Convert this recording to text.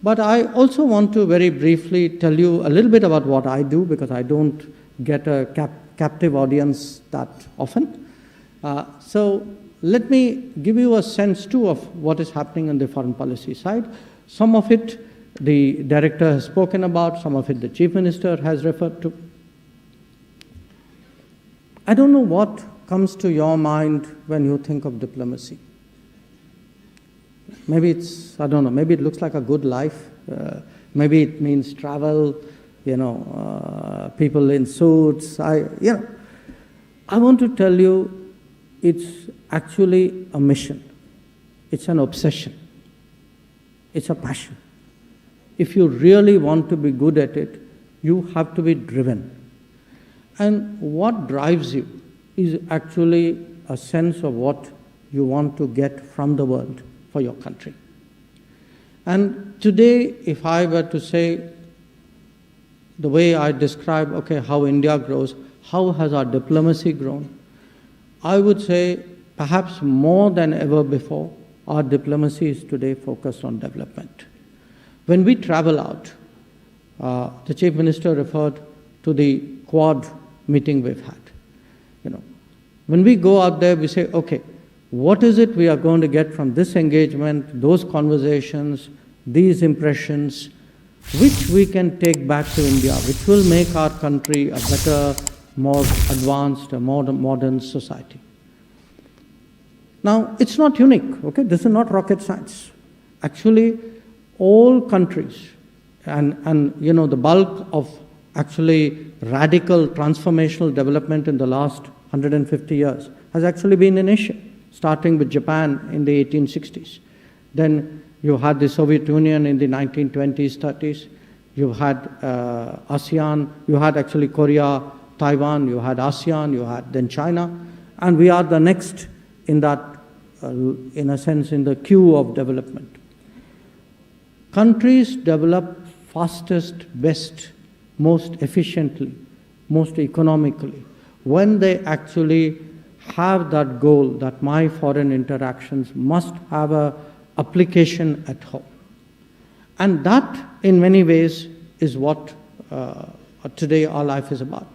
But I also want to very briefly tell you a little bit about what I do, because I don't get a captive audience that often. So let me give you a sense too of what is happening on the foreign policy side. Some of it the director has spoken about, some of it the chief minister has referred to. I don't know what comes to your mind when you think of diplomacy. Maybe it's, I don't know, maybe it looks like a good life. Maybe it means travel, people in suits. I want to tell you, it's actually a mission. It's an obsession. It's a passion. If you really want to be good at it, you have to be driven. And what drives you is actually a sense of what you want to get from the world for your country. And today, if I were to say the way I describe, okay, how India grows, how has our diplomacy grown, I would say perhaps more than ever before, our diplomacy is today focused on development. When we travel out, the Chief Minister referred to the Quad meeting we've had. When we go out there, we say, okay, what is it we are going to get from this engagement, those conversations, these impressions, which we can take back to India, which will make our country a better, more advanced, a more modern society. Now, it's not unique, okay? This is not rocket science. Actually, all countries, and the bulk of actually radical transformational development in the last 150 years has actually been in Asia, starting with Japan in the 1860s. Then you had the Soviet Union in the 1920s, 30s. You had ASEAN, you had actually Korea, Taiwan, you had ASEAN, you had then China, and we are the next in that, in a sense, in the queue of development. Countries develop fastest, best, most efficiently, most economically, when they actually have that goal that my foreign interactions must have an application at home. And that, in many ways, is what today our life is about.